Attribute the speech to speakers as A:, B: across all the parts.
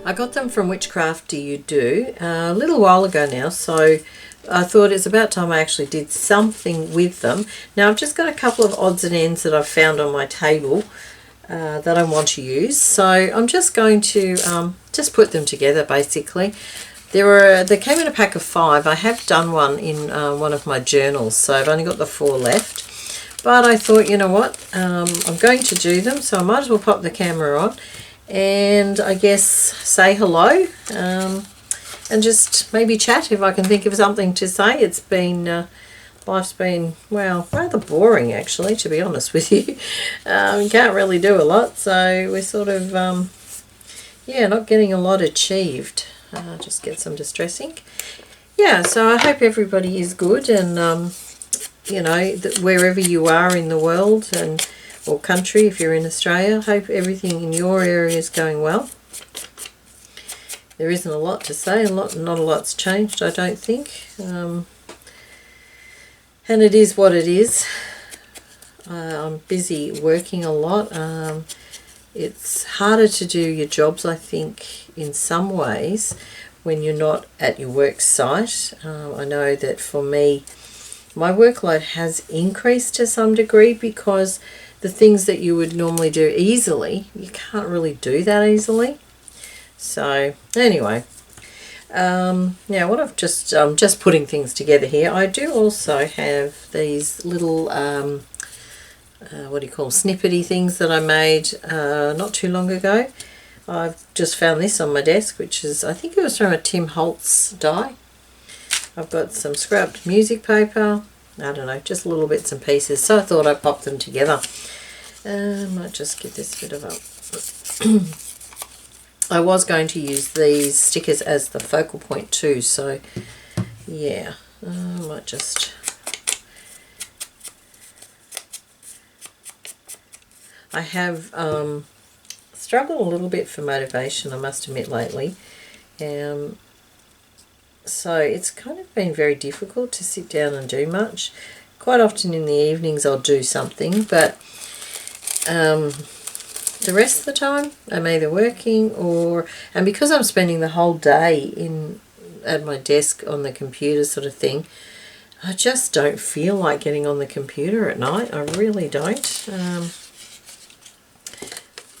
A: I got them from Witchcraft Do You Do a little while ago now, so I thought it's about time I actually did something with them. Now I've just got a couple of odds and ends that I've found on my table that I want to use, so I'm just going to just put them together basically. They came in a pack of 5. I have done one in one of my journals, so I've only got the 4 left. But I thought, you know what, I'm going to do them, so I might as well pop the camera on and I guess say hello and just maybe chat if I can think of something to say. It's been, life's been, well, rather boring actually, to be honest with you. We can't really do a lot, so we're sort of, yeah, not getting a lot achieved. Just get some distress ink. Yeah, so I hope everybody is good and, you know, wherever you are in the world and or country, if you're in Australia, hope everything in your area is going well. There isn't a lot to say, not a lot's changed, I don't think. And it is what it is. I'm busy working a lot. It's harder to do your jobs, I think, in some ways when you're not at your work site. I know that for me, my workload has increased to some degree because the things that you would normally do easily, you can't really do that easily. So anyway, now what I've just putting things together here. I do also have these little what do you call them, snippety things that I made not too long ago. I've just found this on my desk, which is, I think it was from a Tim Holtz die. I've got some scrapped music paper, I don't know, just little bits and pieces, so I thought I'd pop them together. I might just give this a bit of a... I was going to use these stickers as the focal point too, so yeah, I might just... I have struggled a little bit for motivation, I must admit, lately. So it's kind of been very difficult to sit down and do much. Quite often in the evenings I'll do something, but the rest of the time I'm either working or... And because I'm spending the whole day at my desk on the computer sort of thing, I just don't feel like getting on the computer at night. I really don't.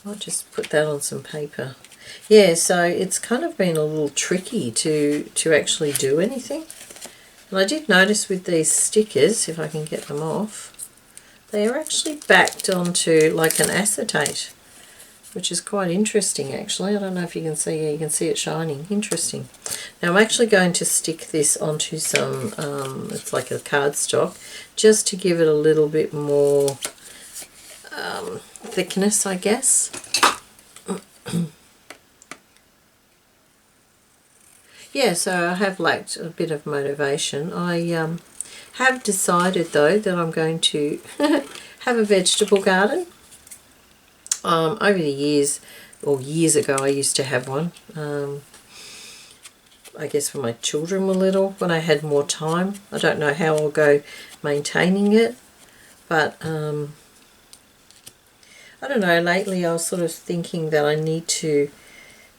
A: I'll just put that on some paper. Yeah, so it's kind of been a little tricky to actually do anything. And I did notice with these stickers, if I can get them off, they are actually backed onto like an acetate, which is quite interesting actually. I don't know if you can see, yeah, you can see it shining. Interesting. Now I'm actually going to stick this onto some, it's like a cardstock, just to give it a little bit more thickness, I guess. Yeah, so I have lacked a bit of motivation. I have decided though that I'm going to have a vegetable garden. Over the years, or years ago, I used to have one. I guess when my children were little, when I had more time. I don't know how I'll go maintaining it, but I don't know, lately I was sort of thinking that I need to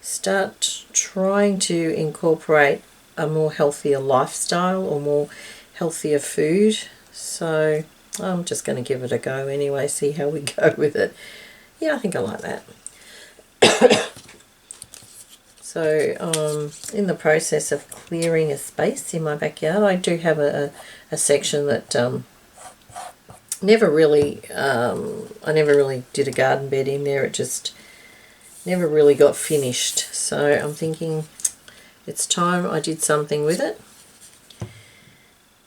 A: start trying to incorporate a more healthier lifestyle or more healthier food. So I'm just going to give it a go anyway, see how we go with it. Yeah, I think I like that. So in the process of clearing a space in my backyard. I do have a section that I never really did a garden bed in there. It just never really got finished. So I'm thinking it's time I did something with it.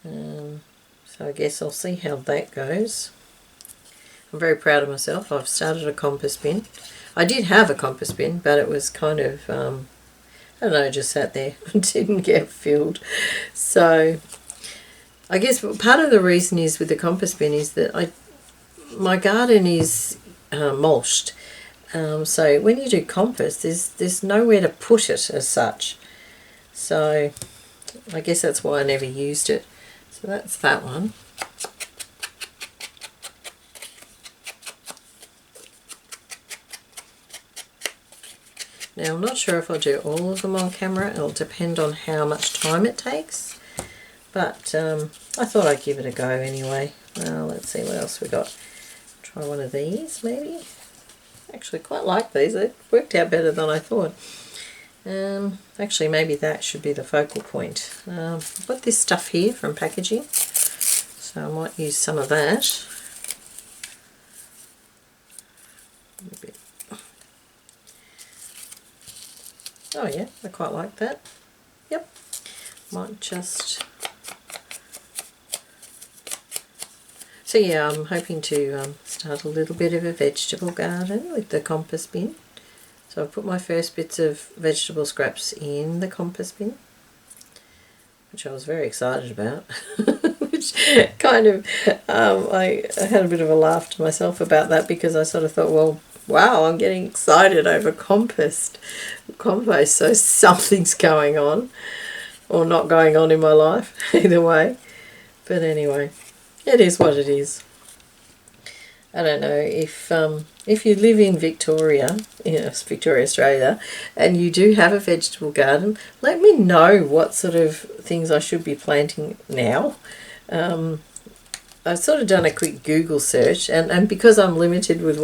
A: So I guess I'll see how that goes. I'm very proud of myself. I've started a compost bin. I did have a compost bin, but it was kind of, I don't know, just sat there. It didn't get filled. So I guess part of the reason is with the compost bin is that my garden is mulched. So when you do compost, there's nowhere to put it as such. So I guess that's why I never used it. So that's that one. Now I'm not sure if I'll do all of them on camera. It'll depend on how much time it takes. But I thought I'd give it a go anyway. Well, let's see what else we got. Try one of these maybe. Actually quite like these. It worked out better than I thought. Actually maybe that should be the focal point. I've got this stuff here from packaging, so I might use some of that. A bit. Oh yeah, I quite like that. Yep. Might just... So yeah, I'm hoping to start a little bit of a vegetable garden with the compost bin. So I put my first bits of vegetable scraps in the compost bin, which I was very excited about. Which kind of, I had a bit of a laugh to myself about that, because I sort of thought, well, wow, I'm getting excited over compost, so something's going on, or not going on in my life, either way. But anyway, it is what it is. I don't know if you live in Victoria, Victoria, Australia, and you do have a vegetable garden, let me know what sort of things I should be planting now. I've sort of done a quick Google search, and because I'm limited with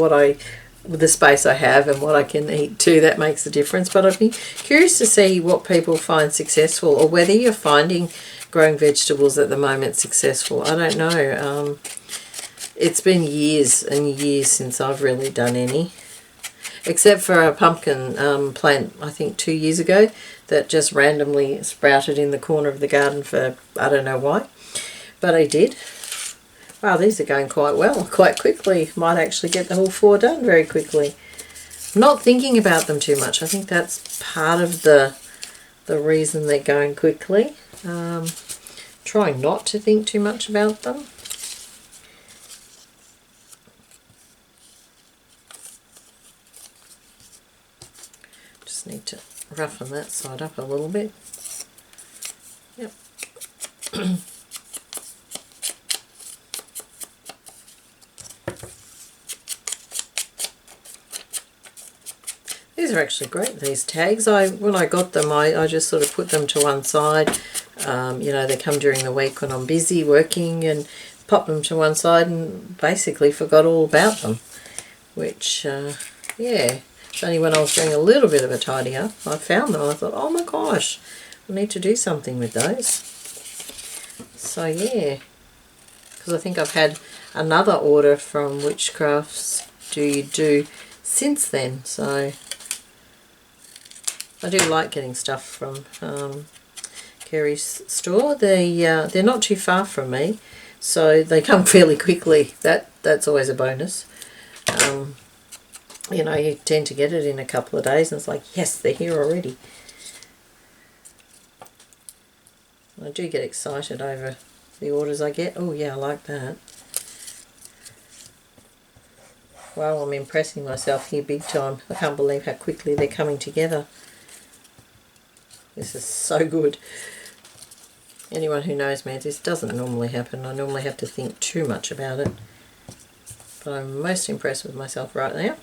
A: with the space I have and what I can eat too, that makes a difference. But I'd be curious to see what people find successful, or whether you're finding growing vegetables at the moment successful. I don't know. It's been years and years since I've really done any, except for a pumpkin plant, I think 2 years ago, that just randomly sprouted in the corner of the garden for, I don't know why, but I did. Wow, these are going quite well, quite quickly. Might actually get the whole 4 done very quickly. I'm not thinking about them too much. I think that's part of the reason they're going quickly. Trying not to think too much about them. Just need to roughen that side up a little bit. Yep. These are actually great, these tags. When I got them, I just sort of put them to one side. They come during the week when I'm busy working, and pop them to one side and basically forgot all about them. Which, yeah, it's only when I was doing a little bit of a tidy up, I found them. I thought, oh my gosh, I need to do something with those. So yeah, because I think I've had another order from Witchcrafts Do You Do since then, so I do like getting stuff from Kerry's store. They're not too far from me, so they come fairly quickly. That's always a bonus. You tend to get it in a couple of days, and it's like, yes, they're here already. I do get excited over the orders I get. Oh yeah, I like that. Wow, I'm impressing myself here big time. I can't believe how quickly they're coming together. This is so good. Anyone who knows me, this doesn't normally happen. I normally have to think too much about it. But I'm most impressed with myself right now.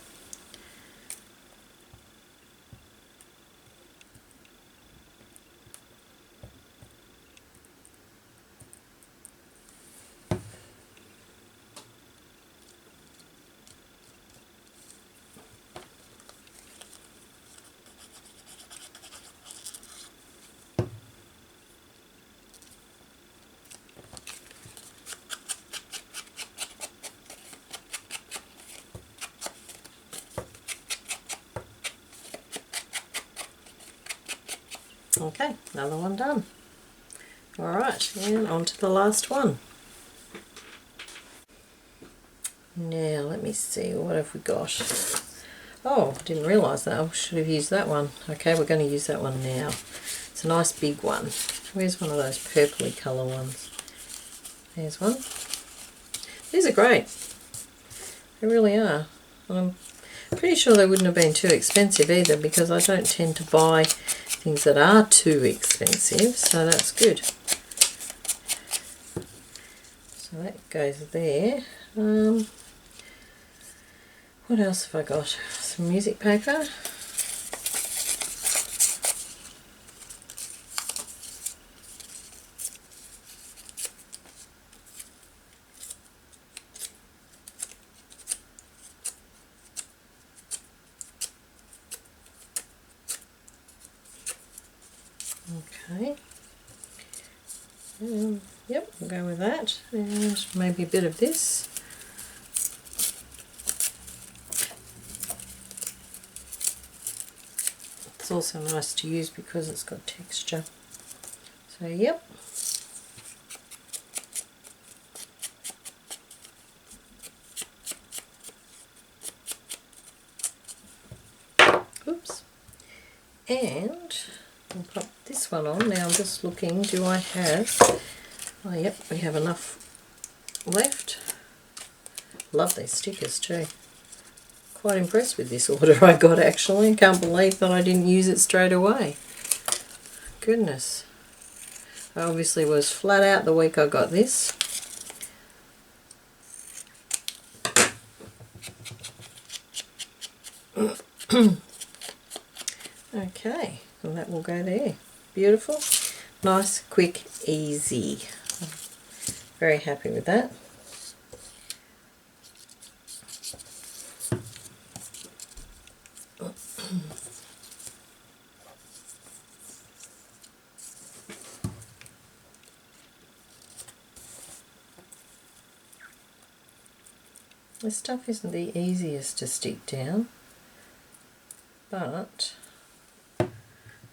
A: Okay, another one done. Alright, and on to the last one. Now, let me see, what have we got? Oh, I didn't realise that. I should have used that one. Okay, we're going to use that one now. It's a nice big one. Where's one of those purpley colour ones? There's one. These are great. They really are. I'm pretty sure they wouldn't have been too expensive either, because I don't tend to buy things that are too expensive, so that's good. So that goes there. What else have I got? Some music paper. go with that, and maybe a bit of this. It's also nice to use because it's got texture. So yep. Oops. And I'll pop this one on. Now I'm just looking, do I have, oh yep, we have enough left. Love these stickers too. Quite impressed with this order I got actually. Can't believe that I didn't use it straight away. Goodness. I obviously was flat out the week I got this. Okay, and that will go there. Beautiful. Nice, quick, easy. Very happy with that. This stuff isn't the easiest to stick down, but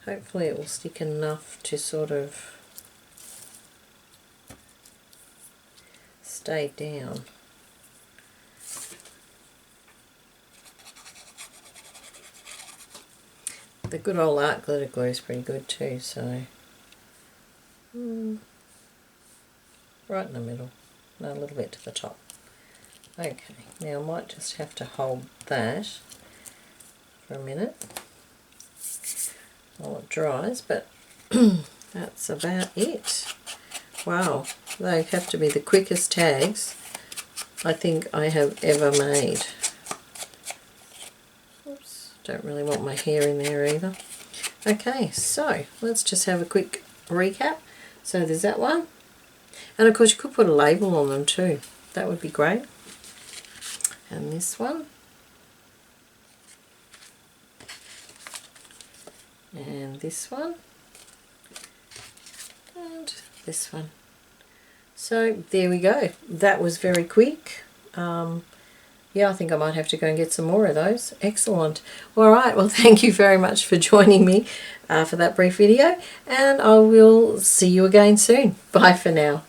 A: hopefully it will stick enough to sort of stay down. The good old art glitter glue is pretty good too, so right in the middle, no, a little bit to the top. Okay, now I might just have to hold that for a minute while it dries, but that's about it. Wow, they have to be the quickest tags I think I have ever made. Oops, don't really want my hair in there either. Okay, so let's just have a quick recap. So there's that one, and of course you could put a label on them too, that would be great. And this one, and this one, and this one. So there we go. That was very quick. Yeah, I think I might have to go and get some more of those. Excellent. All right, well thank you very much for joining me for that brief video, and I will see you again soon. Bye for now.